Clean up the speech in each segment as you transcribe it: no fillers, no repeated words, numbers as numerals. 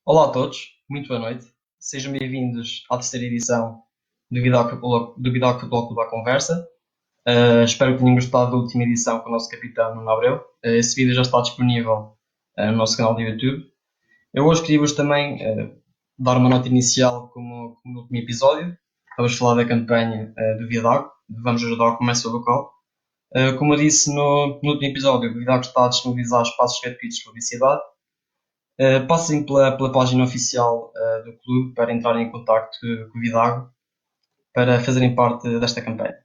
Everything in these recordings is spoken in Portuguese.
Olá a todos, muito boa noite. Sejam bem-vindos à terceira edição do Vidal Bloco da Conversa. Espero que tenham gostado da última edição com o nosso capitão Nuno Abreu. Esse vídeo já está disponível no nosso canal do YouTube. Eu hoje queria-vos também dar uma nota inicial como no último episódio. Vamos falar da campanha do Vidago, vamos ajudar o comércio local. Como eu disse no último episódio, o Vidago está a disponibilizar espaços gratuitos de publicidade. Passem pela página oficial do clube para entrarem em contacto com o Vidago para fazerem parte desta campanha.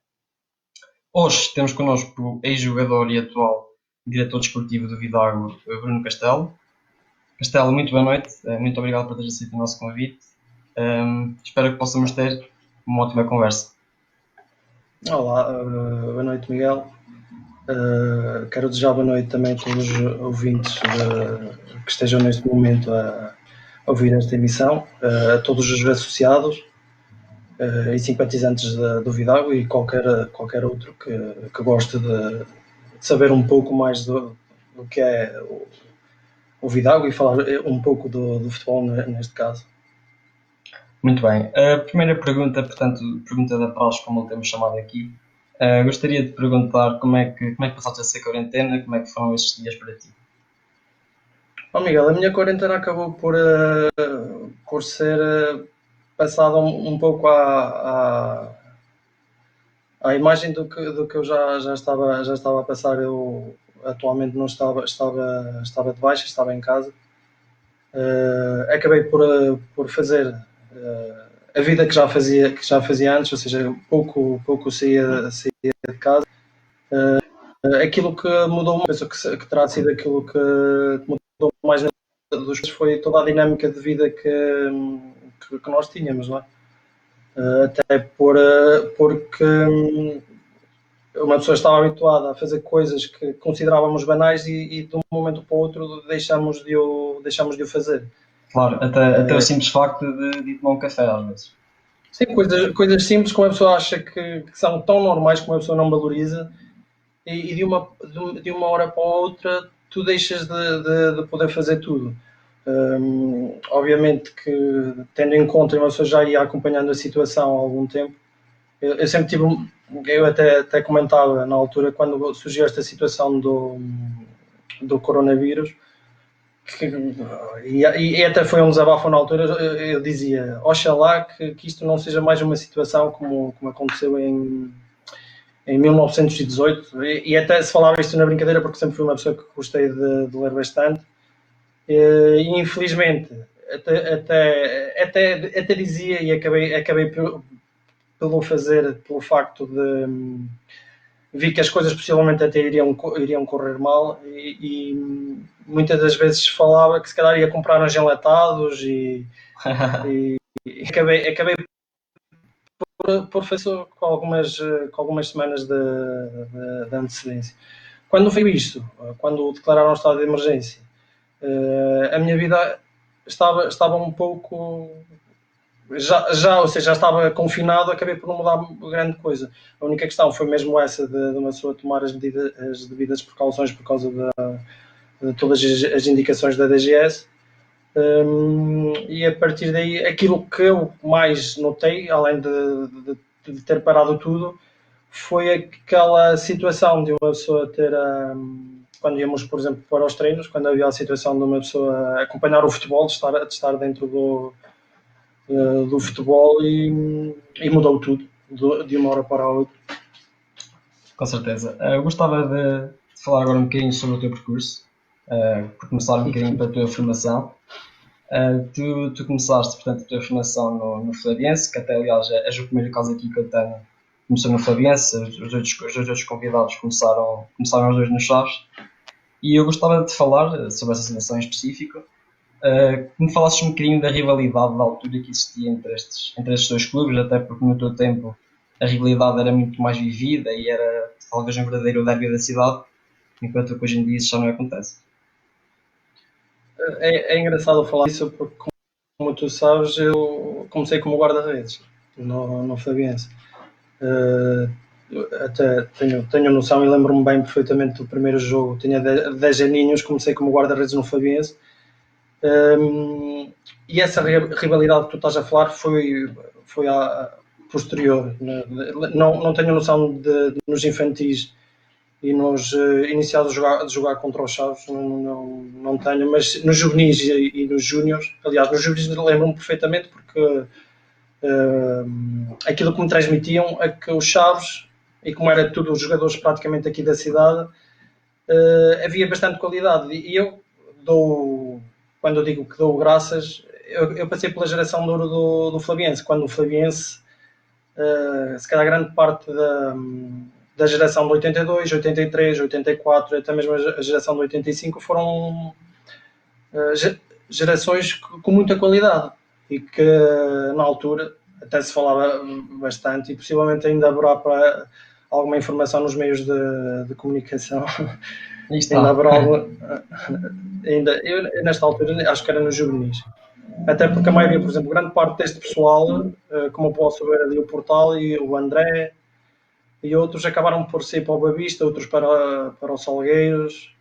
Hoje temos connosco o ex-jogador e atual diretor desportivo do Vidago, Bruno Castelo. Castelo, muito boa noite. Muito obrigado por teres aceito o nosso convite. Espero que possamos ter uma ótima conversa. Olá, boa noite, Miguel. Quero desejar boa noite também a todos os ouvintes que estejam neste momento a ouvir esta emissão, a todos os associados e simpatizantes do Vidago e qualquer outro que goste de saber um pouco mais do que é o Vidago e falar um pouco do futebol neste caso. Muito bem. A primeira pergunta, portanto, pergunta da praxe, como o temos chamado aqui. Gostaria de perguntar como é que passaste essa quarentena, como é que foram estes dias para ti? Miguel, a minha quarentena acabou por ser passada um pouco à imagem do que eu já estava a passar. Eu atualmente não estava de baixa, estava em casa. Acabei por fazer a vida que já fazia antes, ou seja, pouco saía de casa. Aquilo que mudou, penso que terá sido aquilo que mudou mais dos foi toda a dinâmica de vida que nós tínhamos, não é? Até porque uma pessoa estava habituada a fazer coisas que considerávamos banais e de um momento para o outro deixamos de o fazer. Claro, até o simples facto de tomar um café às vezes. Sim, coisas simples que uma pessoa acha que são tão normais que uma pessoa não valoriza e de uma hora para a outra tu deixas de poder fazer tudo. Obviamente que, tendo em conta, uma pessoa já ia acompanhando a situação há algum tempo, eu sempre tive, eu até comentava na altura, quando surgiu esta situação do coronavírus, e até foi um desabafo na altura, eu dizia, oxalá que isto não seja mais uma situação como aconteceu em 1918, e até se falava isto na brincadeira porque sempre fui uma pessoa que gostei de ler bastante, e infelizmente até dizia e acabei pelo fazer, pelo facto de vi que as coisas possivelmente até iriam correr mal e muitas das vezes falava que se calhar ia comprar uns enlatados e acabei por fazer com algumas semanas de antecedência. Quando foi isto, quando declararam o estado de emergência, a minha vida estava um pouco ou seja, já estava confinado, acabei por não mudar grande coisa. A única questão foi mesmo essa de uma pessoa tomar as devidas precauções por causa de todas as indicações da DGS. E a partir daí, aquilo que eu mais notei, além de ter parado tudo, foi aquela situação de uma pessoa ter, quando íamos, por exemplo, para os treinos, quando havia a situação de uma pessoa acompanhar o futebol, de estar dentro do futebol e mudou tudo, de uma hora para a outra. Com certeza. Eu gostava de falar agora um bocadinho sobre o teu percurso, por começar um bocadinho pela tua formação. Tu começaste, portanto, a tua formação no Flaviense, que até, aliás, és o primeiro caso aqui que eu tenho. Começou no Flaviense, os dois convidados começaram os dois nos Chaves. E eu gostava de falar sobre essa situação em específico, que me falasses um bocadinho da rivalidade da altura que existia entre estes dois clubes, até porque no teu tempo a rivalidade era muito mais vivida e era talvez um verdadeiro derby da cidade, enquanto que hoje em dia isso já não acontece. É engraçado falar isso porque, como tu sabes, eu comecei como guarda-redes no Fabiense. Até tenho noção e lembro-me bem perfeitamente do primeiro jogo. Tinha 10 aninhos, comecei como guarda-redes no Fabiense. e essa rivalidade que tu estás a falar foi posterior. Não tenho noção de nos infantis e nos iniciados de jogar contra os Chaves, não tenho, mas nos juvenis e nos júniores, aliás, nos juvenis lembro-me perfeitamente porque aquilo que me transmitiam é que os Chaves, e como era tudo os jogadores praticamente aqui da cidade, havia bastante qualidade. E eu quando eu digo que dou graças, eu passei pela geração de ouro do Flaviense, quando o Flaviense, se calhar grande parte da geração de 82, 83, 84, até mesmo a geração de 85 foram gerações com muita qualidade e que na altura até se falava bastante e possivelmente ainda haverá para alguma informação nos meios de comunicação. Ainda haverá eu nesta altura acho que era nos juvenis. Até porque a maioria, por exemplo, grande parte deste pessoal, como eu posso ver ali o Portal e o André e outros, acabaram por sair para o Boavista, outros para o Salgueiros.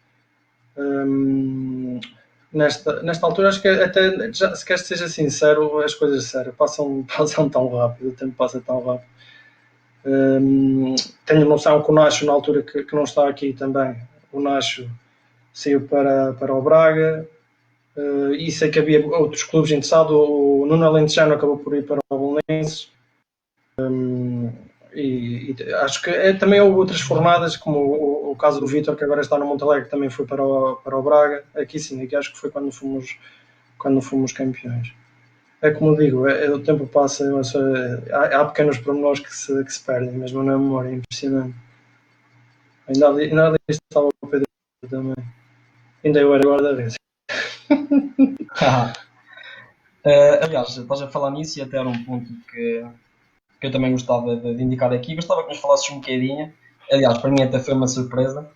Nesta altura, acho que até, se queres que seja sincero, as coisas sérias passam tão rápido, o tempo passa tão rápido. Tenho noção que o Nacho, na altura que não está aqui também, o Nacho saiu para o Braga, e sei que havia outros clubes interessados. O Nuno Alentejano acabou por ir para o Belenenses, e acho que também houve outras formadas, como o caso do Vítor, que agora está no Montalegre, que também foi para o Braga. Aqui sim, aqui acho que foi quando fomos campeões. É como digo, o tempo passa, há pequenos pormenores que se perdem, mesmo na memória, é impressionante. Ainda ali estava o Pedro também. Ainda eu era guarda-redes. Aliás, estás a falar nisso e até era um ponto que eu também gostava de indicar aqui. Gostava que nos falasses um bocadinho. Aliás, para mim até foi uma surpresa,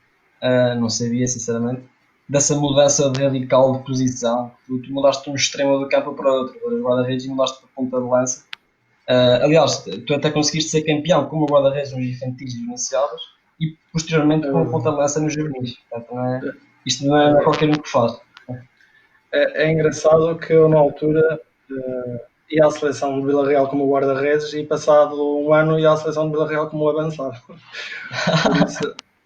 não sabia sinceramente, dessa mudança radical de posição. Tu mudaste de um extremo do campo para outro, das guarda-redes, e mudaste para ponta de lança. Aliás, tu até conseguiste ser campeão como guarda-redes nos infantis e iniciados e posteriormente como ponta de lança nos juvenis. Portanto, isto não é qualquer um que faz. É engraçado que eu, na altura, ia à seleção de Vila Real como guarda-redes e, passado um ano, ia à seleção de Vila Real como avançado.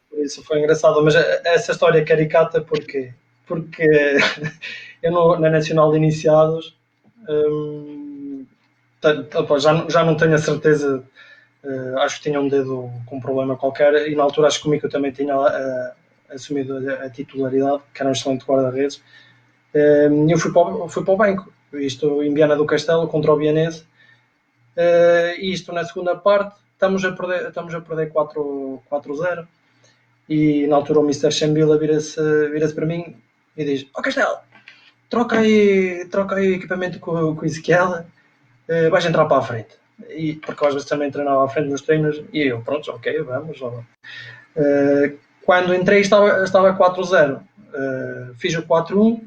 Por isso foi engraçado. Mas essa história é caricata porquê? Porque eu na Nacional de Iniciados já não tenho a certeza. Acho que tinha um dedo com um problema qualquer, e na altura acho que o Mico também tinha assumido a titularidade, que era um excelente guarda-redes. Eu fui para o banco, isto em Viana do Castelo contra o Vianense, e isto na segunda parte estamos a perder 4-0, e na altura o Mr. Chambila vira-se para mim e diz: "Ó Castelo, troca aí o equipamento com o Ezequiel, vais entrar para a frente." E porque às vezes também treinava à frente nos treinos, e eu, pronto, ok, vamos lá. Quando entrei estava 4-0, fiz o 4-1.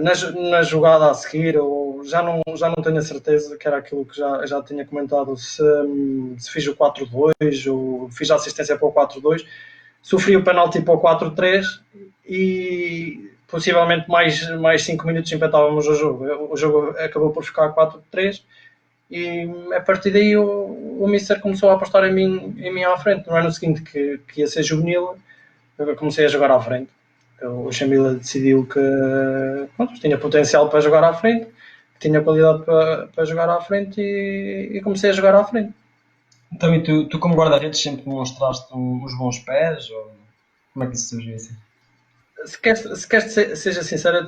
Na jogada a seguir, ou já não tenho a certeza, que era aquilo que já tinha comentado, se fiz o 4-2 ou fiz a assistência para o 4-2, sofri o penalti para o 4-3 e possivelmente mais 5 minutos empatávamos o jogo. O jogo acabou por ficar 4-3 e a partir daí o Mister começou a apostar em mim à frente. No ano seguinte, que ia ser juvenil, eu comecei a jogar à frente. O Chambila decidiu que tinha potencial para jogar à frente, que tinha qualidade para jogar à frente, e comecei a jogar à frente. Então, e tu como guarda-redes sempre demonstraste uns bons pés? Ou como é que isso surgiu assim? Se queres que seja sincero,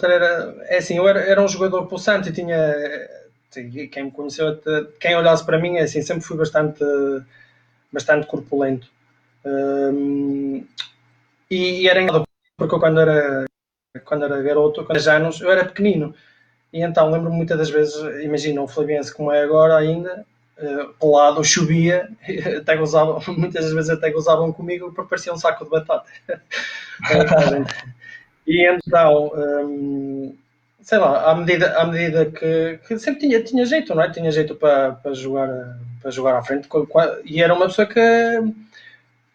é assim, eu era um jogador pulsante e tinha. Quem me conheceu, quem olhasse para mim, é assim, sempre fui bastante corpulento. E era engraçado, porque eu quando era garoto, com 10 anos, eu era pequenino. E então lembro-me muitas das vezes, imagina o Flaviense como é agora ainda, pelado, chovia, até gozavam, muitas das vezes até gozavam comigo porque parecia um saco de batata. E então, sei lá, à medida que sempre tinha jeito, não é? Tinha jeito para jogar à frente, e era uma pessoa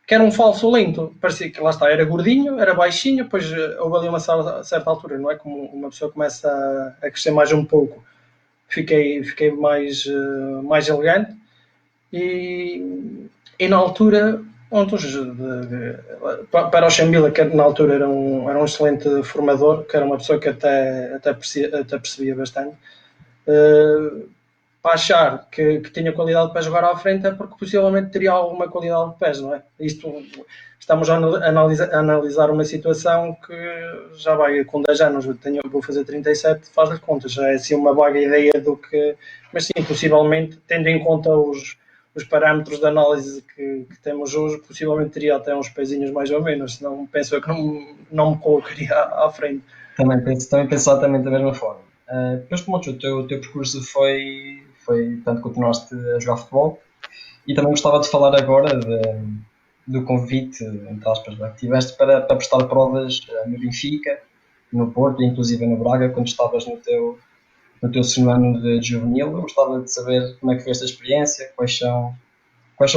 que era um falso lento. Parecia que lá está, era gordinho, era baixinho, depois houve ali uma certa altura, não é? Como uma pessoa começa a crescer mais um pouco, fiquei mais elegante e na altura, para o Xambila, que na altura era um excelente formador, que era uma pessoa que até percebia bastante, para achar que tinha qualidade para jogar à frente é porque possivelmente teria alguma qualidade de pés, não é? Estamos a analisar uma situação que já vai com 10 anos, vou fazer 37, faz-lhe contas, já é assim uma vaga ideia do que. Mas sim, possivelmente, tendo em conta os parâmetros de análise que temos hoje, possivelmente teria até uns pezinhos mais ou menos, senão penso eu que não me colocaria à frente. Também penso exatamente da mesma forma. Depois, pronto, o teu percurso foi, tanto continuaste a jogar futebol, e também gostava de falar agora do convite, entre aspas, que tiveste para prestar provas no Benfica, no Porto e inclusive no Braga, quando estavas no teu segundo ano de juvenil. Eu gostava de saber como é que foi esta experiência, quais são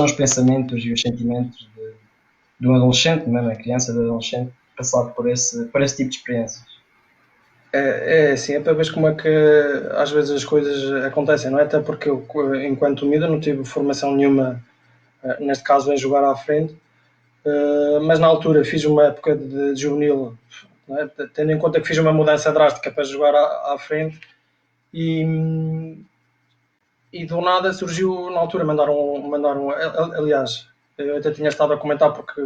os pensamentos e os sentimentos de um adolescente, não é? Uma criança, de adolescente, passar por esse tipo de experiências. É assim, é para ver como é que às vezes as coisas acontecem, não é? Até porque eu, enquanto miúdo, não tive formação nenhuma, neste caso, em jogar à frente, mas na altura fiz uma época de juvenil, não é? Tendo em conta que fiz uma mudança drástica para jogar à frente e, e do nada surgiu, na altura mandaram, aliás, eu até tinha estado a comentar porque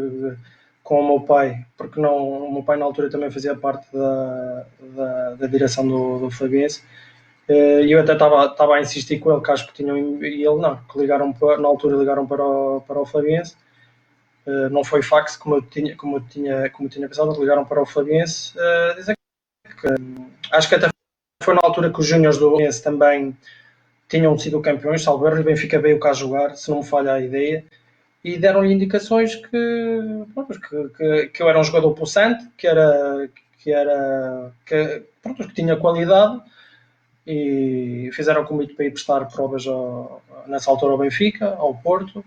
com o meu pai, porque não, o meu pai na altura também fazia parte da direção do Flaviense, e eu até estava a insistir com ele que acho que tinham, e ele não, que na altura ligaram para o Flaviense. Não foi fax como eu tinha pensado, ligaram para o Flaviense, dizer que acho que até foi na altura que os júniores do Flaviense também tinham sido campeões, salvo erro, e o Benfica veio cá jogar, se não me falha a ideia, e deram-lhe indicações que eu era um jogador pulsante, que tinha qualidade, e fizeram convite para ir prestar provas nessa altura ao Benfica, ao Porto,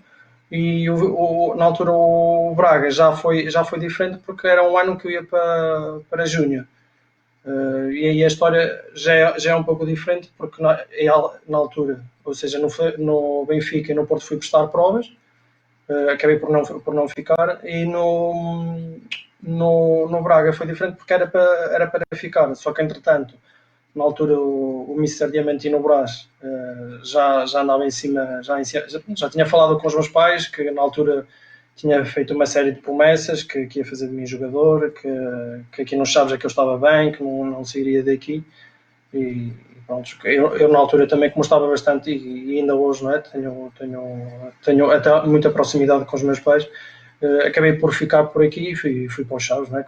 e na altura o Braga já foi diferente porque era um ano que eu ia para Júnior. E aí a história já é um pouco diferente porque na altura, ou seja, no Benfica e no Porto fui prestar provas, acabei por não ficar, e no Braga foi diferente porque era para ficar, só que entretanto na altura o Mr. Diamantino Brás já andava em cima, já tinha falado com os meus pais que na altura tinha feito uma série de promessas que ia fazer de mim jogador, que aqui nos Chaves é que eu estava bem, que não sairia daqui, e pronto, eu na altura também, como estava bastante, e ainda hoje, não é? Tenho até muita proximidade com os meus pais, acabei por ficar por aqui e fui para os Chaves, não é?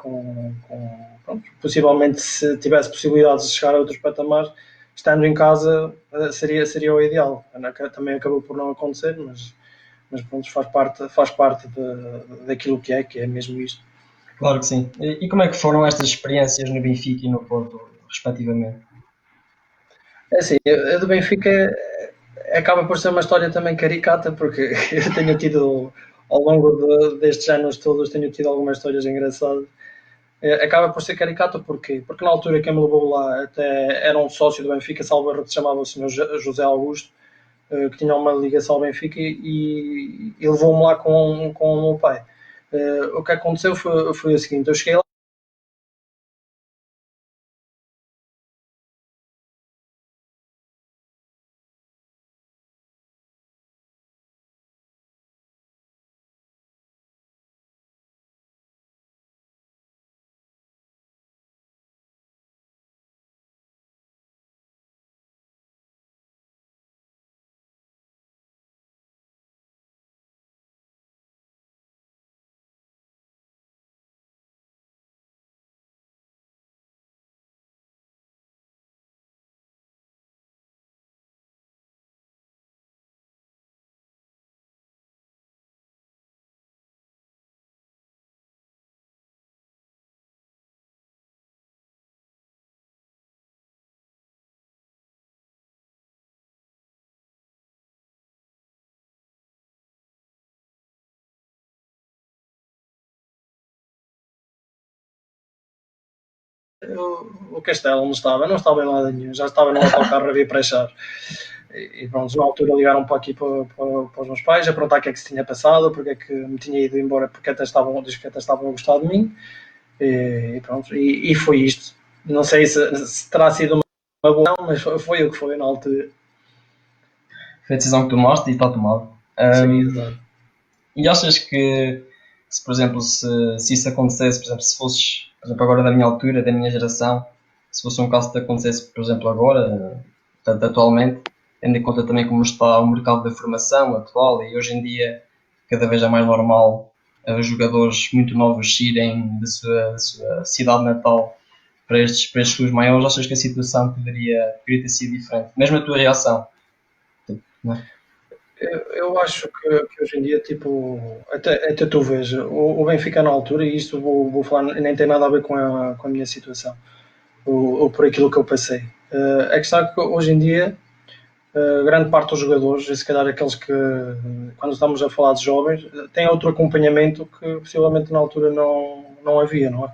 Pronto, possivelmente se tivesse possibilidades de chegar a outros patamares, estando em casa, seria o ideal. Também acabou por não acontecer, mas pronto, faz parte daquilo que é mesmo isto. Claro que sim. E como é que foram estas experiências no Benfica e no Porto, respectivamente? É assim, a do Benfica acaba por ser uma história também caricata, porque eu tenho tido, ao longo destes anos todos, tenho tido algumas histórias engraçadas. Acaba por ser caricata porque na altura quem me levou lá até era um sócio do Benfica, salvo erro, que se chamava o Sr. José Augusto, que tinha uma ligação ao Benfica, e levou-me lá com o meu pai. O que aconteceu foi o seguinte: eu cheguei lá, o Castelo não estava em lado nenhum, já estava no autocarro a vir para Chaves. E pronto, na altura ligaram para aqui para os meus pais a perguntar o que é que se tinha passado, porque é que me tinha ido embora, porque até estavam a gostar de mim. E pronto, e foi isto. Não sei se terá sido uma boa, mas foi o que foi na altura. Foi a decisão que tomaste e está tomada. Sim, exato. E achas que, se por exemplo, se isso acontecesse, por exemplo, se fosses, por exemplo, agora da minha altura, da minha geração, se fosse um caso que acontecesse, por exemplo, agora, portanto, atualmente, tendo em conta também como está o mercado da formação atual e hoje em dia cada vez é mais normal os jogadores muito novos irem da sua cidade natal para estes clubes maiores, achas que a situação poderia ter sido diferente? Mesmo a tua reação, não é? Eu acho que hoje em dia, tipo, até tu vês, o Benfica na altura, e isto vou falar, nem tem nada a ver com a minha situação, ou por aquilo que eu passei. A questão é que hoje em dia, grande parte dos jogadores, e se calhar aqueles que, quando estamos a falar de jovens, têm outro acompanhamento que possivelmente na altura não havia, não é?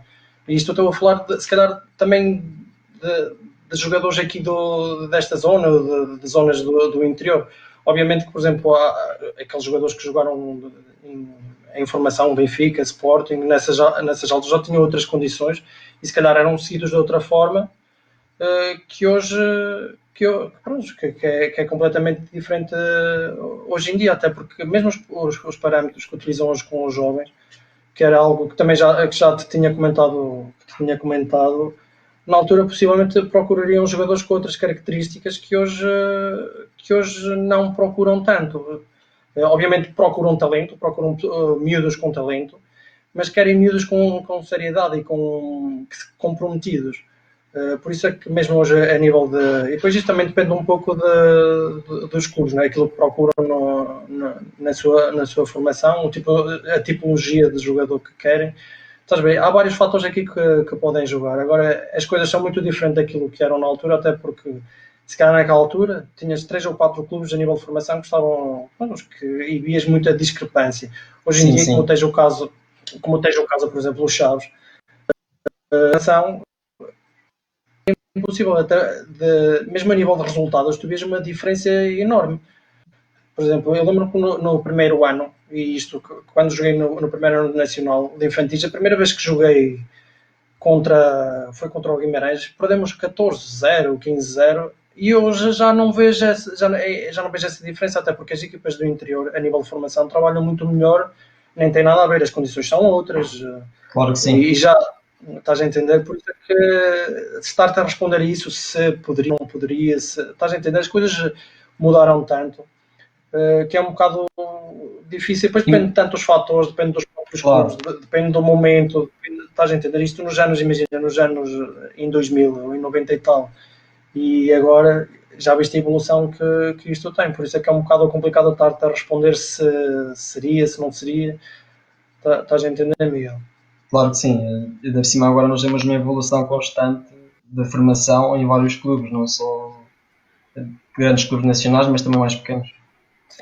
E isto eu estou a falar, se calhar, também de jogadores aqui desta zona, de zonas do interior. Obviamente que, por exemplo, há aqueles jogadores que jogaram em formação, Benfica, Sporting, nessas alturas já tinham outras condições e se calhar eram seguidos de outra forma que hoje pronto, que é completamente diferente hoje em dia, até porque mesmo os parâmetros que utilizam hoje com os jovens, que era algo que também já te tinha comentado, na altura possivelmente procurariam jogadores com outras características que hoje não procuram tanto. Obviamente procuram talento, procuram miúdos com talento, mas querem miúdos com seriedade e comprometidos. Por isso é que mesmo hoje a nível de... E depois isto também depende um pouco dos clubes, né? Aquilo que procuram na sua formação, a tipologia de jogador que querem. Estás bem? Há vários fatores aqui que podem jogar. Agora, as coisas são muito diferentes daquilo que eram na altura, até porque se calhar naquela altura tinhas 3 ou 4 clubes a nível de formação que estavam... e vias muita discrepância. Hoje em Sim, dia, sim, como tens o caso, por exemplo, os Chaves, são impossível, até mesmo a nível de resultados, tu vês uma diferença enorme. Por exemplo, eu lembro que no primeiro ano, e isto quando joguei no primeiro ano nacional de infantis, a primeira vez que joguei foi contra o Guimarães, perdemos 14-0, 15-0, e hoje já não vejo já não vejo essa diferença, até porque as equipas do interior, a nível de formação, trabalham muito melhor, nem tem nada a ver, as condições são outras, claro que sim. e já estás a entender, por isso é que se estar-te a responder a isso, se poderia ou não poderia, estás a entender, as coisas mudaram tanto, que é um bocado difícil, depois depende tanto dos fatores, depende dos próprios Claro, clubes, depende do momento, estás a entender, isto nos anos, imagina, nos anos em 2000 ou em 90 e tal, e agora já viste a evolução que isto tem, por isso é que é um bocado complicado estar-te a responder se seria, se não seria, estás a entender, Miguel? claro que sim. De cima agora nós temos uma evolução constante da formação em vários clubes, não só grandes clubes nacionais, mas também mais pequenos.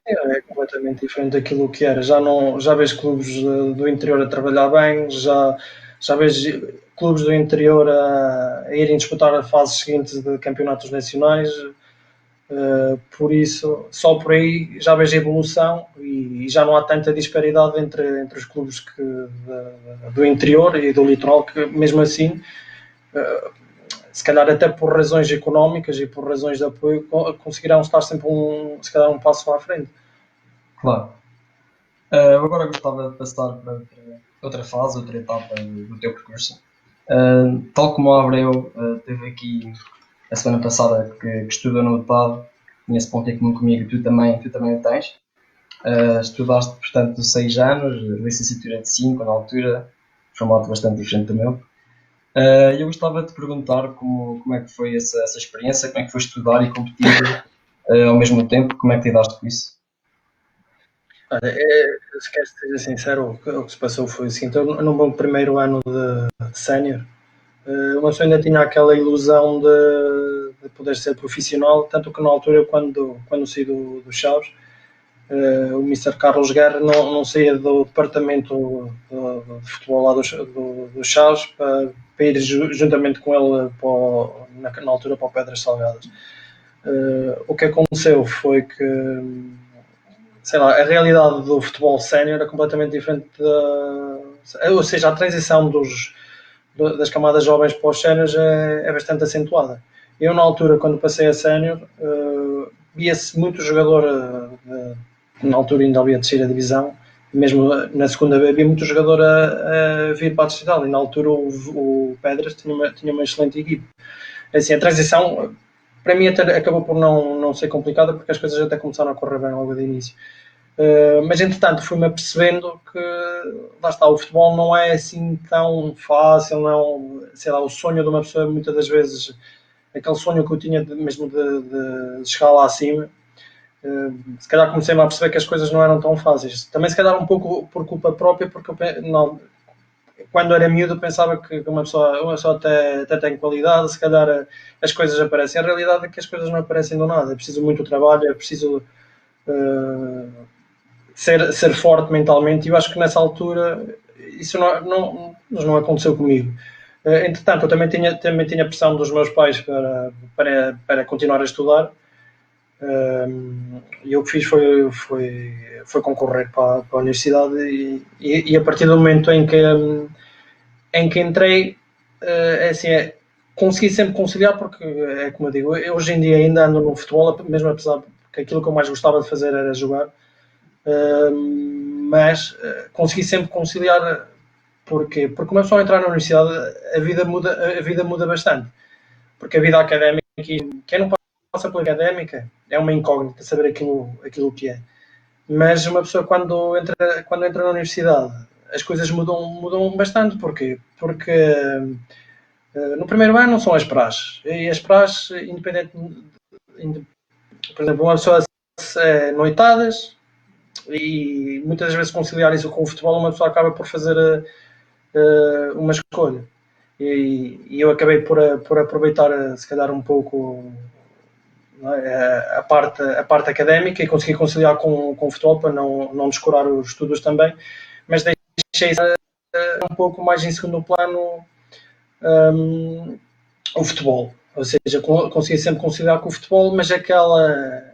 É completamente diferente daquilo que era. Já vês clubes do interior a trabalhar bem, já vês clubes do interior a irem disputar as fases seguintes de campeonatos nacionais. Por isso, só por aí já vejo a evolução e já não há tanta disparidade entre os clubes do interior e do litoral, que mesmo assim, se calhar até por razões económicas e por razões de apoio, conseguirão estar sempre se calhar um passo à frente. Claro. Eu agora gostava de passar para outra fase, outra etapa do teu percurso. Tal como a Abreu teve aqui a semana passada que estudou no UTAD, tinha esse ponto em comum comigo, tu também o tens. Estudaste, portanto, 6 anos, licenciatura de 5 na altura, formato bastante diferente do meu. Eu gostava de te perguntar como é que foi essa experiência, como é que foi estudar e competir ao mesmo tempo, como é que lidaste com isso? Olha, se queres ser sincero, o que se passou foi o seguinte: eu, no meu primeiro ano de sénior, uma pessoa ainda tinha aquela ilusão de poder ser profissional, tanto que na altura, quando saí do Chaves, o Mr. Carlos Guerra não saía do departamento de futebol lá do Chaves para ir juntamente com ele na altura para o Pedras Salgadas. O que aconteceu foi que, sei lá, a realidade do futebol sénior é completamente diferente ou seja, a transição das camadas jovens para os séniores é bastante acentuada. Eu, na altura, quando passei a sénior, via-se muito jogador, na altura ainda havia descer a divisão, mesmo na segunda B, havia muito jogador a vir para a distrital, e na altura o Pedras tinha uma excelente equipe. Assim, a transição, para mim, até acabou por não ser complicada, porque as coisas até começaram a correr bem logo de início. Mas entretanto fui-me apercebendo que lá está, o futebol não é assim tão fácil, não, sei lá, o sonho de uma pessoa muitas das vezes, aquele sonho que eu tinha mesmo de chegar lá acima, se calhar comecei-me a perceber que as coisas não eram tão fáceis, também se calhar um pouco por culpa própria, porque quando era miúdo pensava que uma pessoa até tem qualidade, se calhar as coisas aparecem, a realidade é que as coisas não aparecem do nada, é preciso muito trabalho, é preciso ser forte mentalmente, e eu acho que nessa altura isso não aconteceu comigo. Entretanto, eu também tinha pressão dos meus pais para continuar a estudar, e o que fiz foi concorrer para a universidade, e a partir do momento em que entrei, consegui sempre conciliar, porque é como eu digo, eu hoje em dia ainda ando no futebol, mesmo apesar que aquilo que eu mais gostava de fazer era jogar, mas consegui sempre conciliar. Porquê? Porque uma pessoa entrar na universidade, a vida muda bastante, porque a vida académica, quem não passa pela académica, é uma incógnita saber aquilo que é, mas uma pessoa quando entra na universidade, as coisas mudam bastante. Porquê? Porque no primeiro ano são as praxes, e as praxes, por exemplo, uma pessoa noitadas, e muitas vezes conciliar isso com o futebol, uma pessoa acaba por fazer uma escolha. E eu acabei por aproveitar, se calhar, um pouco a parte académica, e consegui conciliar com o futebol para não descurar os estudos também, mas deixei um pouco mais em segundo plano o futebol. Ou seja, consegui sempre conciliar com o futebol, mas aquela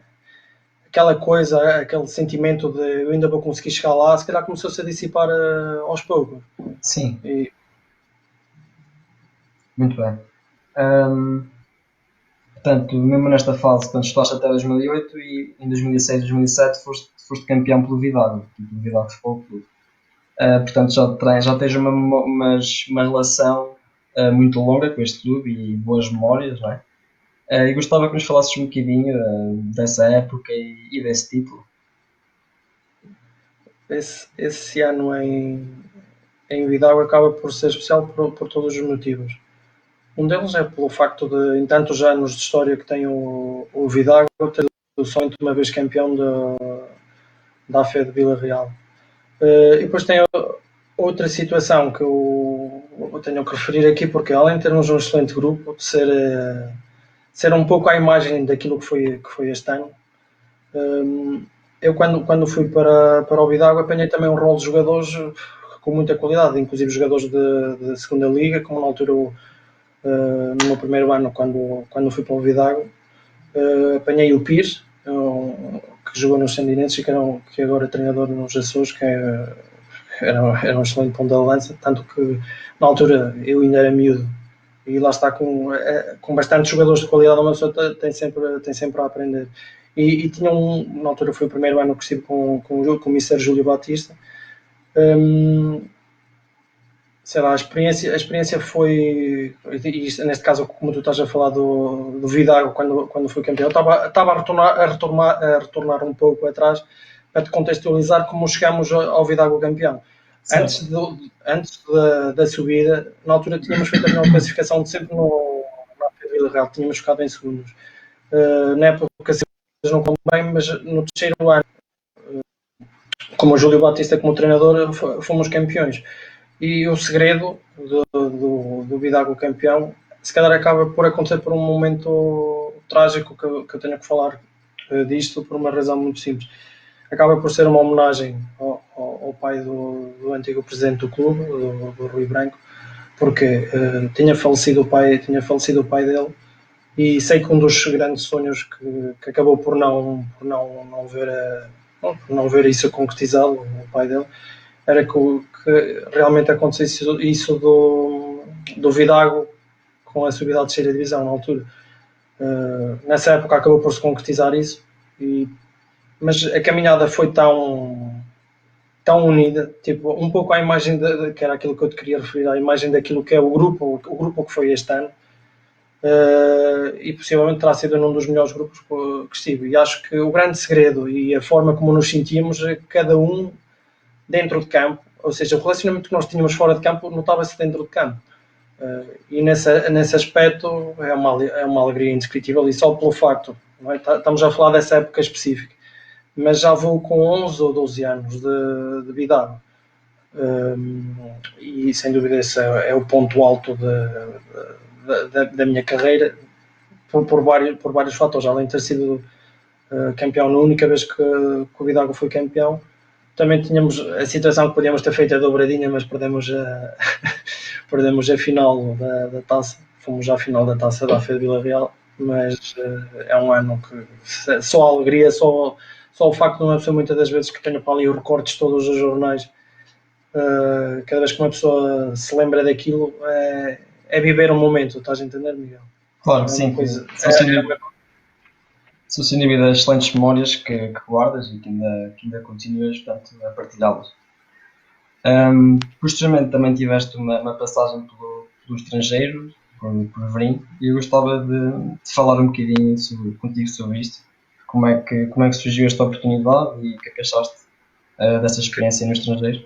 coisa, aquele sentimento de eu ainda vou conseguir chegar lá, se calhar começou-se a dissipar aos poucos. Sim. E... Muito bem. Portanto, mesmo nesta fase, quando estudaste até 2008, e em 2006, 2007 foste campeão pelo Vidago Futebol Clube. Portanto, já tens uma relação muito longa com este clube e boas memórias, não é? E gostava que nos falasses um bocadinho dessa época e desse título. Esse ano em Vidago acaba por ser especial por todos os motivos. Um deles é pelo facto de, em tantos anos de história que tem o Vidago, ter o sonho de uma vez campeão da AFE de Vila Real. E depois tem outra situação que eu tenho que referir aqui, porque além de termos um excelente grupo, de ser um pouco a imagem daquilo que foi este ano, eu quando fui para o Vidago apanhei também um rol de jogadores com muita qualidade, inclusive jogadores de segunda liga, como na altura no meu primeiro ano, quando fui para o Vidago, apanhei o Pires, que jogou nos Sandinenses, e que agora é treinador nos Açores, que era um excelente ponto de lança, tanto que na altura eu ainda era miúdo, e lá está, com bastantes jogadores de qualidade, uma pessoa tem sempre a aprender. E tinha na altura foi o primeiro ano que estive com o Mr. Júlio Batista. Sei lá, a experiência foi, e neste caso, como tu estás a falar do Vidago, quando fui campeão, estava a retornar um pouco atrás para te contextualizar como chegamos ao Vidago campeão. Antes da subida, na altura tínhamos feito a melhor classificação de sempre na Vila Real, tínhamos ficado em segundos. Na época não conto bem, mas no terceiro ano, como o Júlio Batista como treinador, fomos campeões. E o segredo do Vidago campeão, se calhar acaba por acontecer por um momento trágico que eu tenho que falar disto por uma razão muito simples. acaba por ser uma homenagem ao pai do antigo presidente do clube, do Rui Branco, porque tinha falecido o pai dele, e sei que um dos grandes sonhos que acabou por não ver isso concretizado, o pai dele, era que realmente acontecesse isso do Vidago com a subida à terceira divisão na altura. Nessa época acabou por se concretizar isso, mas a caminhada foi tão unida, tipo, um pouco à imagem que era aquilo que eu te queria referir, à imagem daquilo que é o grupo que foi este ano, e possivelmente terá sido um dos melhores grupos que estive. E acho que o grande segredo e a forma como nos sentíamos, cada um dentro de campo, ou seja, o relacionamento que nós tínhamos fora de campo notava-se dentro de campo. E nesse aspecto é uma alegria indescritível, e só pelo facto, não é? Estamos a falar dessa época específica, mas já vou com 11 ou 12 anos de vida, e sem dúvida esse é o ponto alto da minha carreira, por vários fatores, além de ter sido campeão na única vez que o Vidago foi campeão. Também tínhamos a situação que podíamos ter feito a dobradinha, mas perdemos a final da taça. Fomos à final da taça da FED Vila Real, mas é um ano que só alegria, só o facto de uma pessoa, muitas das vezes, que tenho para ali os recortes todos os jornais, cada vez que uma pessoa se lembra daquilo, é viver um momento, estás a entender, Miguel? Claro que sim, são sem dúvida excelentes memórias que guardas e que ainda continuas, portanto, a partilhá-las. Posteriormente também tiveste uma passagem pelo estrangeiro, por Verim, e eu gostava de falar um bocadinho contigo sobre isto. Como é que surgiu esta oportunidade e o que é que achaste dessa experiência no estrangeiro?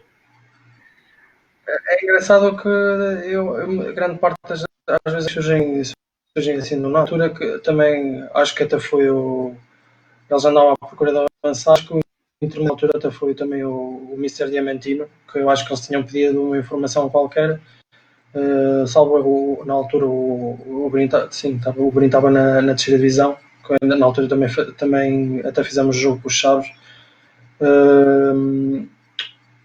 É engraçado que grande parte das às vezes surgem assim na altura, que também acho que até foi eles andavam à procura de avançar, acho que o Inter na altura até foi também o Mr. Diamantino, que eu acho que eles tinham pedido uma informação qualquer, salvo na altura o Brino estava na terceira divisão, que na altura também até fizemos jogo com os Chaves,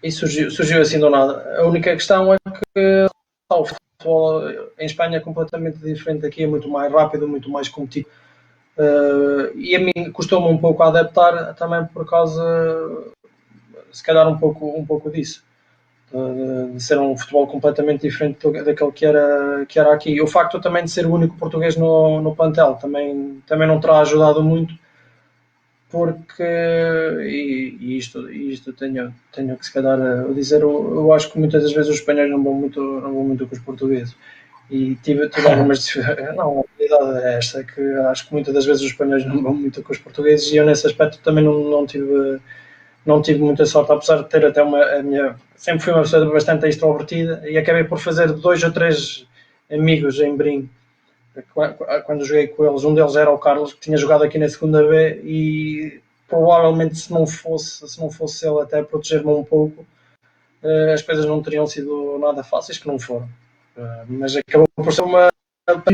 e surgiu assim do nada. A única questão é que o futebol em Espanha é completamente diferente daqui, é muito mais rápido, muito mais competitivo. E a mim custou-me um pouco a adaptar, também por causa, se calhar, um pouco disso, de ser um futebol completamente diferente daquele que era aqui. E o facto também de ser o único português no plantel também não terá ajudado muito, porque, e isto tenho que, se calhar, dizer, eu acho que muitas das vezes os espanhóis não vão muito com os portugueses, e tive algumas não, a realidade é esta, que acho que muitas das vezes os espanhóis não vão muito com os portugueses, e eu nesse aspecto também não tive muita sorte, apesar de ter até sempre fui uma pessoa bastante extrovertida, e acabei por fazer 2 ou 3 amigos em Brim quando joguei com eles. Um deles era o Carlos, que tinha jogado aqui na segunda B, e provavelmente se não fosse ele até proteger-me um pouco, as coisas não teriam sido nada fáceis, que não foram. Mas acabou por ser uma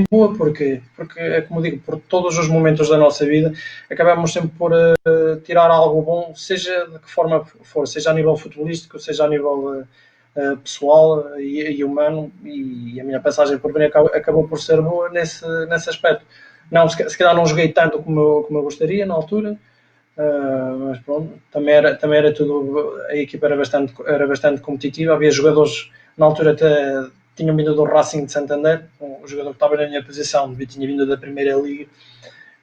boa, porque é como digo, por todos os momentos da nossa vida acabamos sempre por tirar algo bom, seja de que forma for, seja a nível futebolístico, seja a nível pessoal e humano, e a minha passagem por Benfica acabou por ser boa nesse aspecto. Não, se calhar não joguei tanto como eu gostaria na altura, mas pronto, também era tudo, a equipa era bastante competitiva, havia jogadores na altura até tinham vindo do Racing de Santander, o jogador que estava na minha posição tinha vindo da Primeira Liga,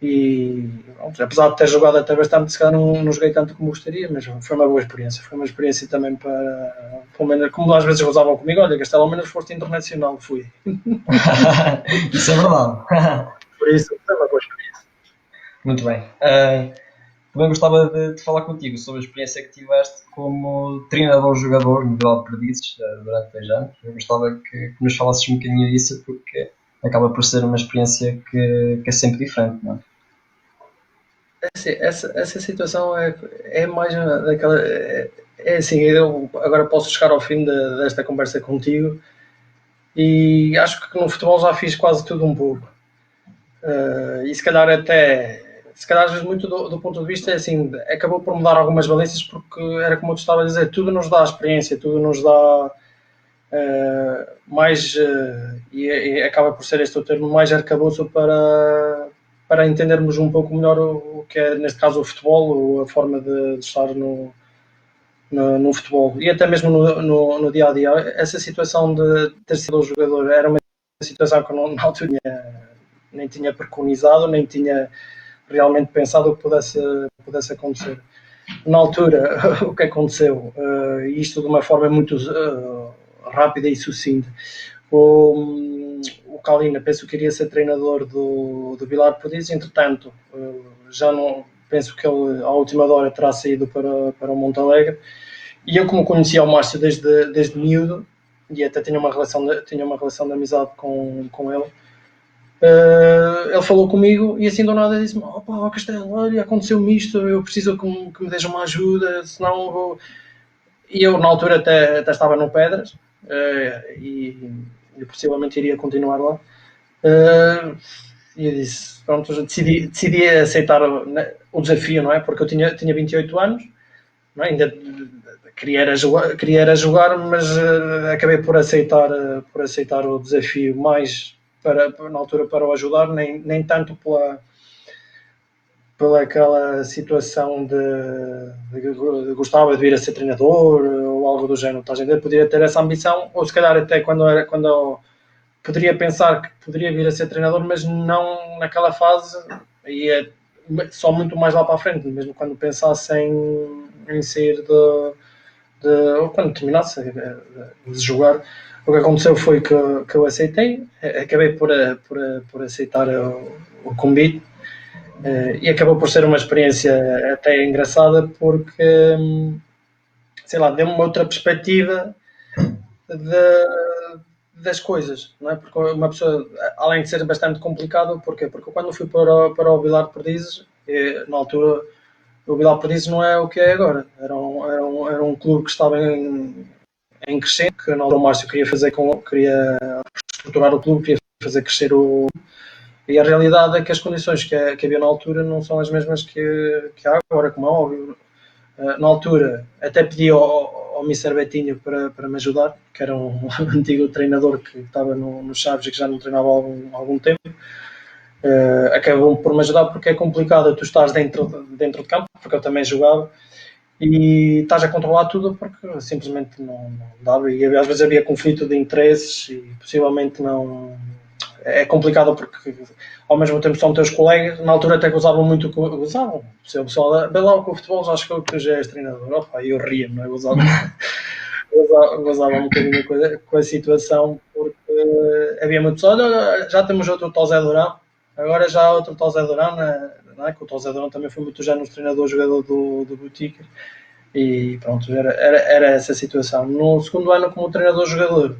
e pronto, apesar de ter jogado até bastante, se calhar não joguei tanto como gostaria, mas foi uma boa experiência. Foi uma experiência também para, pelo menos, como às vezes gozavam comigo, olha, Castelo, ao menos foste internacional, fui. Isso é verdade. Por isso, foi uma boa experiência. Muito bem. Também gostava de falar contigo sobre a experiência que tiveste como treinador-jogador no Vila de Perdizes durante 2 anos. Eu gostava que nos falasses um bocadinho disso, porque acaba por ser uma experiência que é sempre diferente, não é? Essa situação é mais daquela. É assim, eu agora posso chegar ao fim desta conversa contigo, e acho que no futebol já fiz quase tudo um pouco. E se calhar até se calhar às vezes muito do ponto de vista é assim, acabou por mudar algumas valências porque era como eu te estava a dizer, tudo nos dá experiência, tudo nos dá mais, e acaba por ser este o termo, mais arcabouço para entendermos um pouco melhor o que é, neste caso, o futebol, ou a forma de estar no futebol. E até mesmo no dia a dia. Essa situação de ter sido jogador era uma situação que eu na altura nem tinha preconizado, nem tinha realmente pensado que pudesse acontecer. Na altura, o que aconteceu, isto de uma forma muito rápida e sucinta, o Calina penso que iria ser treinador do Vilar Perdiz, entretanto, já não penso que ele à última hora terá saído para o Montalegre, e eu como conhecia o Márcio desde miúdo, e até tinha uma relação de amizade com ele, ele falou comigo e assim do nada disse-me: opa, Castelo, olha, aconteceu-me isto, eu preciso que me deis uma ajuda, senão vou... E eu na altura até estava no Pedras, e possivelmente iria continuar lá. E eu disse, pronto, decidi aceitar o desafio, não é? Porque eu tinha 28 anos, não é? Ainda queria era jogar, mas acabei por aceitar o desafio mais na altura para o ajudar, nem tanto pela aquela situação de gostava de vir a ser treinador ou algo do género. Estás a entender? Poderia ter essa ambição, ou se calhar até quando eu poderia pensar que poderia vir a ser treinador, mas não naquela fase, e é só muito mais lá para a frente, mesmo quando pensasse em sair ou quando terminasse de jogar. O que aconteceu foi que eu aceitei, acabei por aceitar o convite, e acabou por ser uma experiência até engraçada porque, sei lá, deu-me uma outra perspectiva das coisas, não é? Porque uma pessoa, além de ser bastante complicado, porquê? Porque quando fui para o Vilar de Perdizes, na altura o Vilar de Perdizes não é o que é agora, era um clube que estava em crescente, que na altura o Márcio queria estruturar o clube, queria fazer crescer e a realidade é que as condições que havia na altura não são as mesmas que há agora, como é óbvio. Na altura até pedi ao Mr. Betinho para me ajudar, que era um antigo treinador que estava no Chaves e que já não treinava há algum tempo. Acabou por me ajudar porque é complicado tu estás dentro de campo, porque eu também jogava, e estás a controlar tudo porque simplesmente não dava, e às vezes havia conflito de interesses e possivelmente não... É complicado porque ao mesmo tempo são teus colegas, na altura até gozavam muito, gozavam, o pessoal, vê lá com o futebol, já acho que tu já és treinador, opa, eu ria, não é? Gozava um bocadinho com a situação, porque havia muitos, olha, já temos outro tal Zé Durão, agora já há outro tal Zé Durão, não é? Que o tal Zé Durão também foi muito já nos treinadores, jogador do Boutiques, e pronto, era essa a situação. No segundo ano como treinador-jogador,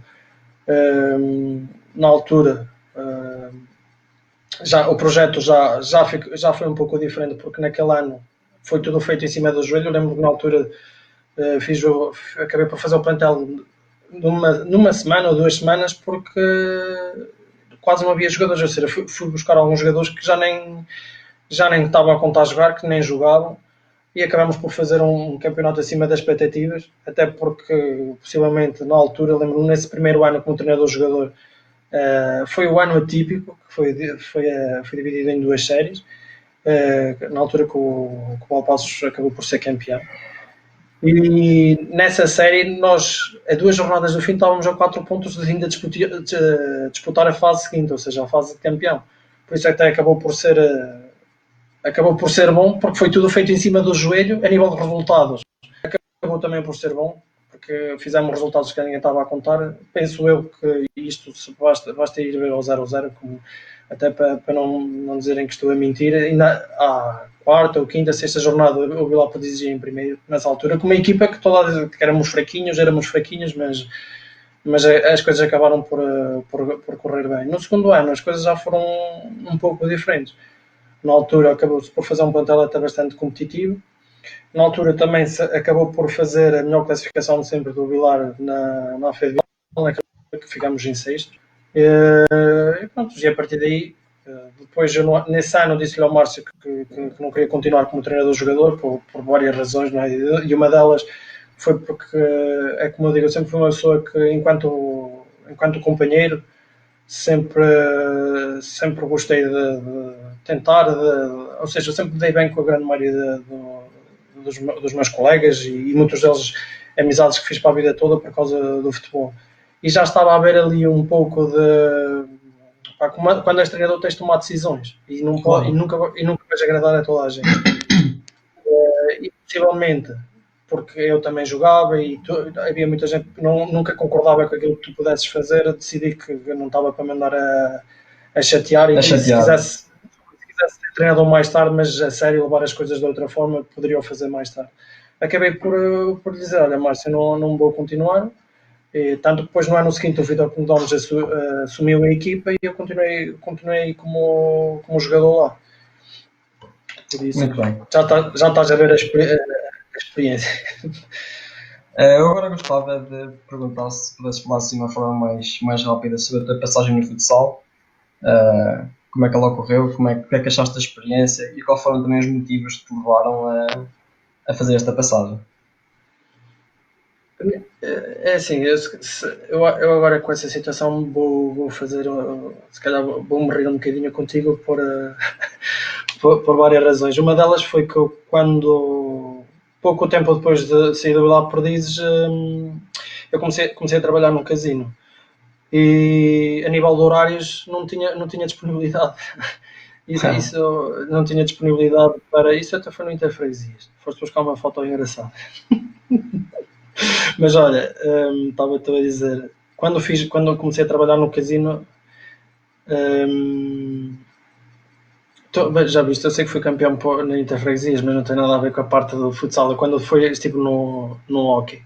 na altura, o projeto já foi um pouco diferente, porque naquele ano foi tudo feito em cima do joelho. Eu lembro que na altura acabei por fazer o plantel numa semana ou 2 semanas, porque quase não havia jogadores, ou seja, fui buscar alguns jogadores que já nem estavam a contar jogar, que nem jogavam, e acabamos por fazer um campeonato acima das expectativas, até porque possivelmente na altura, lembro-me nesse primeiro ano como treinador-jogador, foi o ano atípico, que foi dividido em 2 séries, na altura que o Valpassos acabou por ser campeão. E nessa série, nós, a 2 jornadas do fim, estávamos a 4 pontos de ainda disputar a fase seguinte, ou seja, a fase de campeão. Por isso até acabou por ser bom, porque foi tudo feito em cima do joelho. A nível de resultados, acabou também por ser bom, porque fizemos resultados que ninguém estava a contar. Penso eu que isto basta ir ver ao 0-0, até para não dizerem que estou a mentir. Ainda há quarta ou quinta, sexta jornada, o Vila Perdiz em primeiro, nessa altura, com uma equipa que éramos fraquinhos, mas as coisas acabaram por correr bem. No segundo ano, as coisas já foram um pouco diferentes. Na altura, acabou-se por fazer um plantel até bastante competitivo. Na altura também acabou por fazer a melhor classificação de sempre do Vilar na FEDVAL, que ficámos em sexto. E pronto, e a partir daí Depois, nesse ano, disse-lhe ao Márcio que não queria continuar como treinador-jogador por várias razões, não é? E uma delas foi porque, é como eu digo, eu sempre fui uma pessoa que, enquanto companheiro, sempre gostei de tentar, ou seja, eu sempre me dei bem com a grande maioria dos meus colegas e muitos deles amizades que fiz para a vida toda por causa do futebol. E já estava a haver ali um pouco de... Quando és treinador tens de tomar decisões e, não pode, Claro. e nunca vais agradar a toda a gente. E possivelmente porque eu também jogava e havia muita gente que nunca concordava com aquilo que tu pudesses fazer, eu decidi que não estava para mandar a chatear e se quisesse ser treinador mais tarde, mas a sério levar as coisas de outra forma, poderia o fazer mais tarde. Acabei por dizer, olha Márcio, não vou continuar, e, tanto que depois no ano seguinte o Vitor Gomes assumiu a equipa e eu continuei como jogador lá. Por isso, Muito bem. já estás a ver a experiência. Eu agora gostava de perguntar se pudesses falar assim de uma forma mais rápida sobre a tua passagem no futsal. Como é que ela ocorreu, o que é que achaste da experiência e quais foram também os motivos que te levaram a fazer esta passagem. É assim, eu agora com essa situação vou fazer, se calhar vou me rir um bocadinho contigo por várias razões. Uma delas foi que eu, pouco tempo depois de sair do Vila Perdizes, eu comecei a trabalhar num casino e a nível de horários não tinha disponibilidade. Isso não tinha disponibilidade para isso, até foi no Interfreguesias. Foste buscar uma foto engraçada. Mas olha, estava-te a dizer, quando comecei a trabalhar no casino, já viste, eu sei que fui campeão na Interfreguesias, mas não tem nada a ver com a parte do futsal. Quando estive no hockey,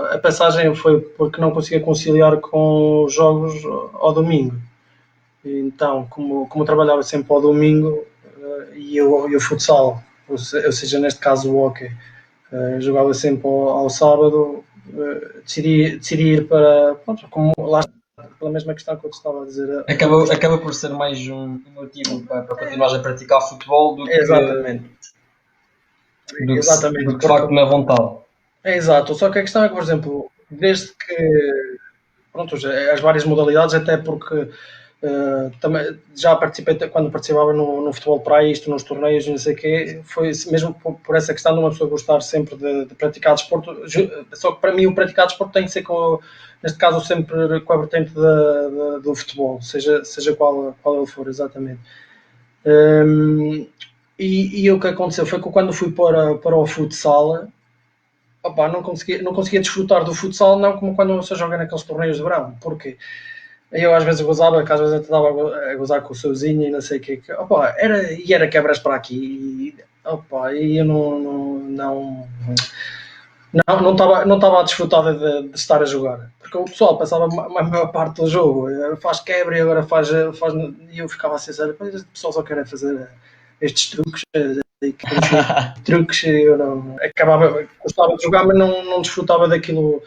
a passagem foi porque não conseguia conciliar com os jogos ao domingo. Então, como trabalhava sempre ao domingo e o futsal, ou seja, neste caso o hockey, jogava sempre ao sábado, decidi ir para, pronto, como lá pela mesma questão que eu te estava a dizer. Acaba por ser mais um motivo para continuares a praticar futebol Exatamente. do que de facto na vontade. É exato, só que a questão é que, por exemplo, desde que pronto, as várias modalidades, até porque também já participei quando participava no futebol de praia, isto nos torneios e não sei o quê, foi mesmo por essa questão de uma pessoa gostar sempre de praticar desporto, só que para mim o praticar desporto tem que ser neste caso sempre com a vertente do futebol, seja qual ele for, exatamente. E o que aconteceu foi que quando fui para o futsal, opa, não conseguia desfrutar do futsal não como quando você joga naqueles torneios de verão, porque eu às vezes gozava, que às vezes eu estava a gozar com o Souzinho e não sei o que, opa, era quebras para aqui, opa, e eu não estava a desfrutar de estar a jogar, porque o pessoal passava a maior parte do jogo, faz quebra e agora faz e eu ficava assim, sério, o pessoal só quer fazer estes truques, truques, eu não, gostava de jogar, mas não desfrutava daquilo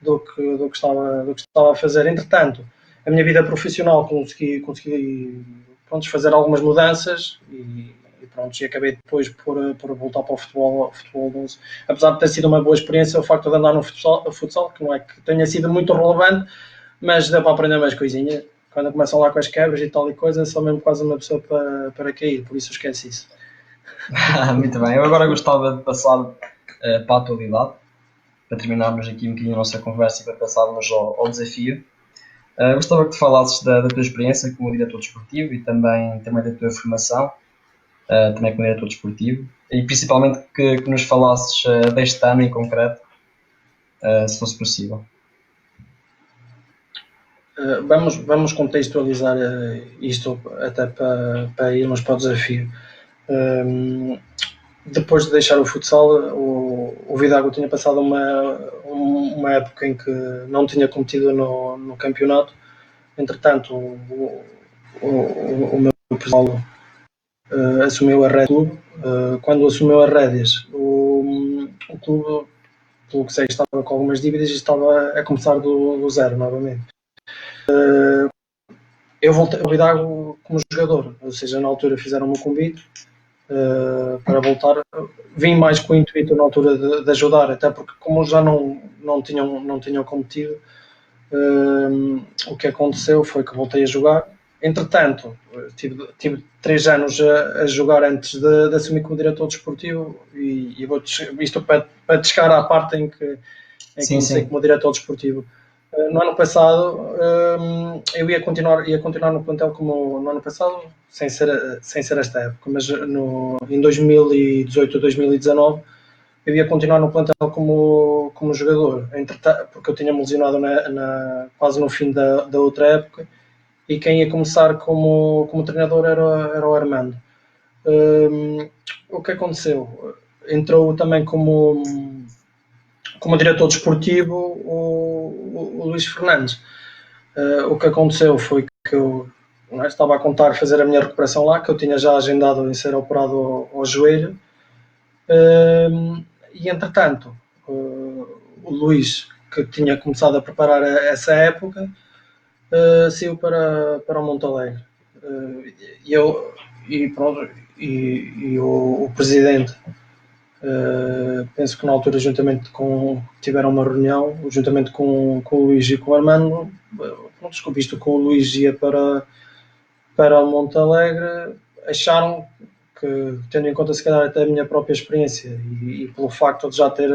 do que estava a fazer. Entretanto, a minha vida profissional consegui pronto, fazer algumas mudanças e pronto, e acabei depois por voltar para o futebol 12. Apesar de ter sido uma boa experiência, o facto de andar no futsal, que não é que tenha sido muito relevante, mas deu para aprender mais coisinhas. Quando começam lá com as quebras e tal e coisa, sou mesmo quase uma pessoa para cair, por isso esquece isso. Muito bem, eu agora gostava de passar para a atualidade, para terminarmos aqui um bocadinho a nossa conversa e para passarmos ao desafio. Gostava que te falasses da tua experiência como diretor desportivo e também da tua formação, também como diretor desportivo, e principalmente que nos falasses deste ano em concreto, se fosse possível. Vamos contextualizar isto até para irmos para o desafio. Depois de deixar o futsal, o Vidago tinha passado uma época em que não tinha competido no campeonato. Entretanto, o meu pessoal assumiu a rédea. Quando assumiu as rédeas, o clube, pelo que sei, estava com algumas dívidas e estava a começar do zero novamente. Eu voltei ao Vidago como jogador, ou seja, na altura fizeram-me o convite para voltar. Vim mais com o intuito na altura de ajudar, até porque como já não tinham competido, o que aconteceu foi que voltei a jogar. Entretanto, tive 3 anos a jogar antes de assumir como diretor desportivo e isto para chegar à parte em que comecei como diretor desportivo. No ano passado, eu ia continuar no plantel como no ano passado, sem ser esta época, mas em 2018 ou 2019 eu ia continuar no plantel como jogador, porque eu tinha-me lesionado quase no fim da outra época e quem ia começar como treinador era o Armando. O que aconteceu? Entrou também como diretor desportivo o Luís Fernandes. O que aconteceu foi que eu estava a contar fazer a minha recuperação lá, que eu tinha já agendado em ser operado ao joelho. E entretanto, o Luís, que tinha começado a preparar essa época, saiu para o Montalegre. E o presidente, penso que na altura, juntamente tiveram uma reunião, juntamente com o Luís e com o Armando, visto que o Luís ia para o Montalegre, acharam que, tendo em conta se calhar até a minha própria experiência e pelo facto de já ter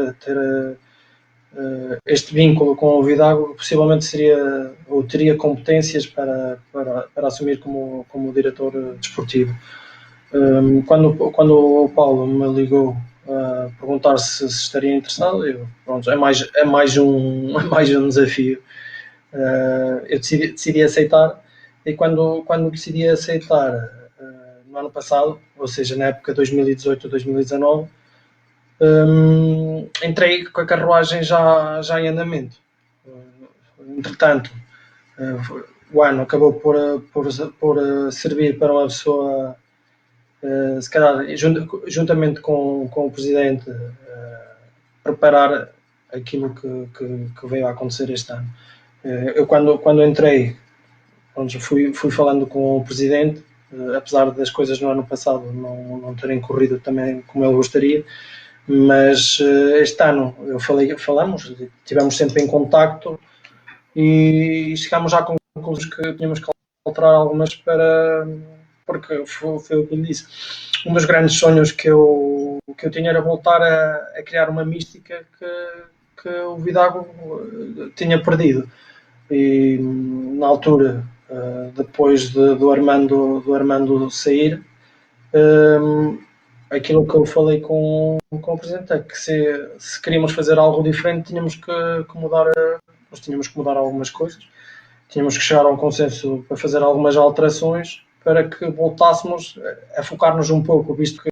este vínculo com o Vidago, possivelmente teria competências para assumir como diretor desportivo. Quando o Paulo me ligou a perguntar se estaria interessado, pronto, é mais um desafio. Eu decidi aceitar, e quando decidi aceitar no ano passado, ou seja, na época 2018-2019, entrei com a carruagem já em andamento. Entretanto, o ano acabou por servir para uma pessoa, se calhar juntamente com o presidente, preparar aquilo que veio a acontecer este ano. Eu quando entrei, fui falando com o presidente, apesar das coisas no ano passado não terem corrido também como ele gostaria, mas este ano falamos, estivemos sempre em contacto e chegámos à conclusão que tínhamos que alterar algumas porque foi o que lhe disse. Um dos grandes sonhos que eu tinha era voltar a criar uma mística que o Vidago tinha perdido. E na altura, depois do Armando sair, aquilo que eu falei com o presidente é que se queríamos fazer algo diferente, tínhamos que mudar algumas coisas, tínhamos que chegar a um consenso para fazer algumas alterações para que voltássemos a focar-nos um pouco, visto que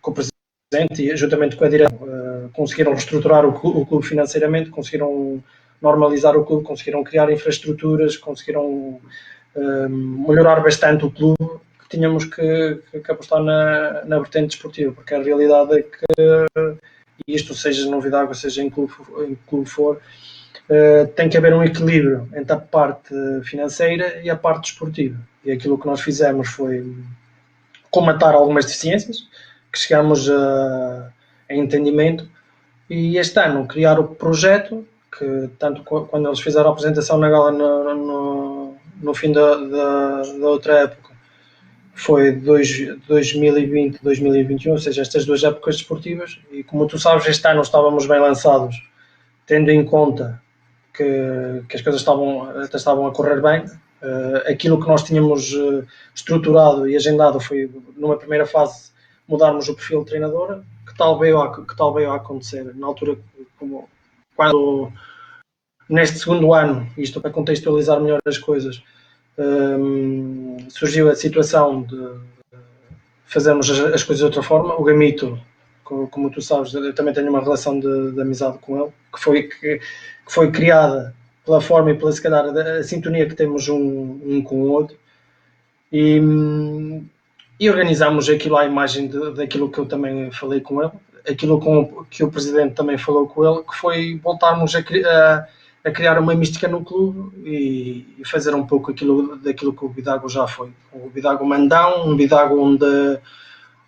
com o presidente e juntamente com a direção conseguiram reestruturar o clube financeiramente, conseguiram normalizar o clube, conseguiram criar infraestruturas, conseguiram melhorar bastante o clube, que tínhamos que apostar na vertente desportiva, porque a realidade é que, e isto seja no Vidago, seja em clube for, tem que haver um equilíbrio entre a parte financeira e a parte desportiva. E aquilo que nós fizemos foi comatar algumas deficiências, que chegámos a entendimento, e este ano criar o projeto, que tanto quando eles fizeram a apresentação na gala no fim da outra época, foi 2020, 2021, ou seja, estas duas épocas desportivas, e como tu sabes, este ano estávamos bem lançados, tendo em conta que as coisas estavam a correr bem. Aquilo que nós tínhamos estruturado e agendado foi, numa primeira fase, mudarmos o perfil de treinador, que tal veio a acontecer na altura, quando neste segundo ano, isto para contextualizar melhor as coisas, surgiu a situação de fazermos as coisas de outra forma. O Gamito, como tu sabes, eu também tenho uma relação de amizade com ele, que foi criada pela forma e pela, se calhar, a sintonia que temos um com o outro, e organizámos aquilo à imagem daquilo que eu também falei com ele, aquilo que o presidente também falou com ele, que foi voltarmos a a criar uma mística no clube e fazer um pouco daquilo que o Vidago já foi. O Vidago mandão, um Vidago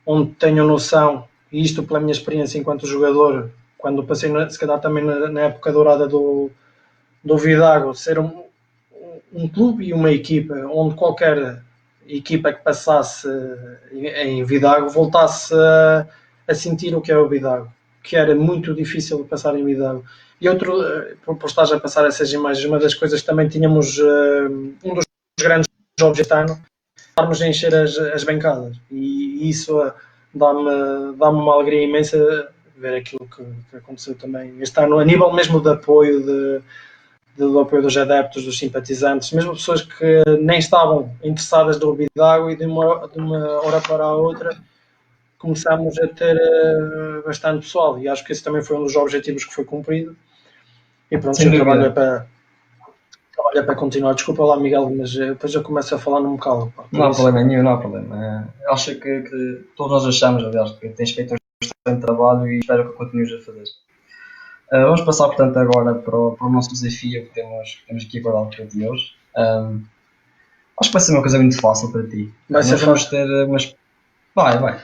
onde tenho noção, e isto pela minha experiência enquanto jogador, quando passei se calhar também na época dourada do Vidago, ser um clube e uma equipa onde qualquer equipa que passasse em Vidago voltasse a sentir o que é o Vidago, que era muito difícil de passar em Vidago. E outro, por estar a passar essas imagens, uma das coisas que também tínhamos, um dos grandes objetivos, estarmos a encher as bancadas, e isso dá-me uma alegria imensa ver aquilo que aconteceu também este ano, a nível mesmo de apoio do apoio dos adeptos, dos simpatizantes, mesmo pessoas que nem estavam interessadas do Vidago, e de uma hora para a outra começámos a ter bastante pessoal, e acho que esse também foi um dos objetivos que foi cumprido. E pronto, Sem o dúvida. trabalho é para continuar. Desculpa lá, Miguel, mas depois eu começo a falar, não me calo. Pá, Não há problema nenhum, não há problema. Acho que todos nós achamos, aliás, que tens feito um excelente trabalho e espero que continues a fazer. Vamos passar, portanto, agora para o nosso desafio que temos aqui guardado para ti hoje. Acho que vai ser uma coisa muito fácil para ti. Vai ser vamos fácil. ter umas... Vai.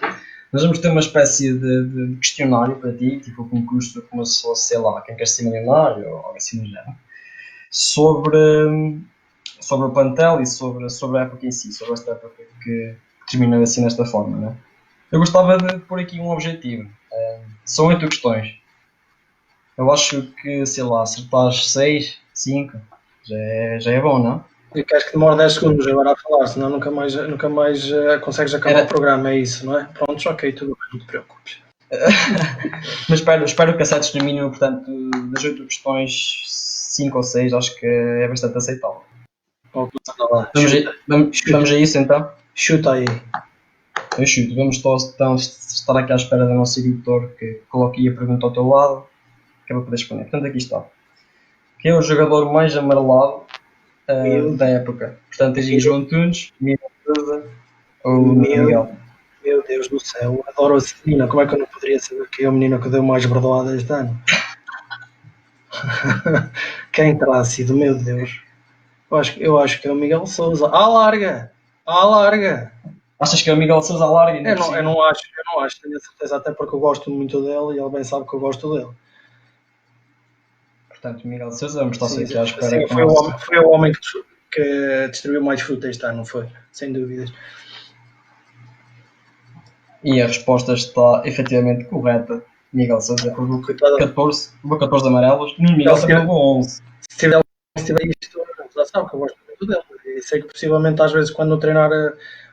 Nós vamos ter uma espécie de questionário para ti, tipo um concurso como se fosse, sei lá, quem quer ser milionário ou algo assim do género, sobre o plantel e sobre a época em si, sobre esta época que termina assim desta forma, né? Eu gostava de pôr aqui um objetivo. São 8 questões. Eu acho que, sei lá, acertares 6, 5, já é bom, não? E queres que demore 10 segundos agora a falar, senão nunca mais consegues acabar o programa, é isso, não é? Prontos, ok, tudo bem, não te preocupes. Mas espero que acertes no mínimo, portanto, das 8 questões, 5 ou 6, acho que é bastante aceitável. Vamos a isso então? Chuta aí. Eu chuto. Vamos então estar aqui à espera do nosso editor que coloque a pergunta ao teu lado, que é para poder responder. Portanto, aqui está. Quem é o jogador mais amarelado da época? Portanto, tens aí João Tunes, Miguel Sousa ou Miguel? Meu Deus do céu, adoro esse menino. Como é que eu não poderia saber que é o menino que deu mais bordoada este ano? Quem terá sido, meu Deus? Eu acho que é o Miguel Sousa. À larga! Achas que é o Miguel Sousa larga? Eu não acho, tenho a certeza, até porque eu gosto muito dele e ele bem sabe que eu gosto dele. Portanto, Miguel Sousa, vamos estar aqui à espera. Sim, foi o homem que distribuiu mais fruta este ano, não foi? Sem dúvidas. E a resposta está efetivamente correta. Miguel Sousa levou 14 amarelos, no Miguel também levou 11. Se tiver isto, já sabe que eu gosto muito dele. E sei que possivelmente às vezes quando treinar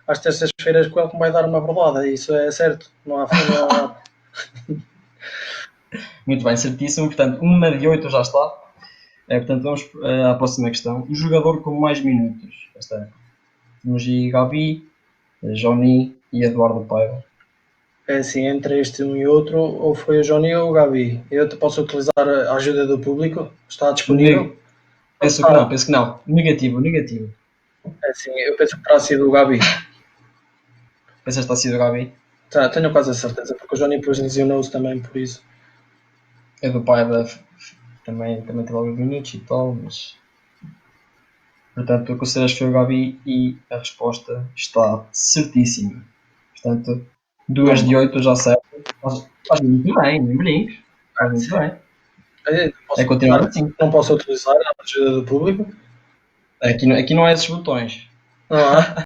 às terças-feiras com ele que vai dar uma bordada, isso é certo. Não há. Muito bem, certíssimo. Portanto, 1 de 8 já está. Portanto, vamos à próxima questão. O jogador com mais minutos. Temos aí Gabi, Johnny e Eduardo Paiva. É assim, entre este um e outro, ou foi o Johnny ou o Gabi. Eu te posso utilizar a ajuda do público? Está disponível? Penso que não. Negativo. É assim, eu penso que terá sido o Gabi. Pensas que está sido o Gabi? Tenho quase a certeza, porque o Johnny depois lesionou-se também por isso. Edu Paiva também teve alguns minutos e tal, mas... Portanto, tu consideras que foi o Gabi e a resposta está certíssima. Portanto, 2 de 8 já certo. Faz muito bem, nem brinques. Faz muito bem. É continuar assim. Não posso utilizar a ajuda do público? Aqui não é esses botões. Não há?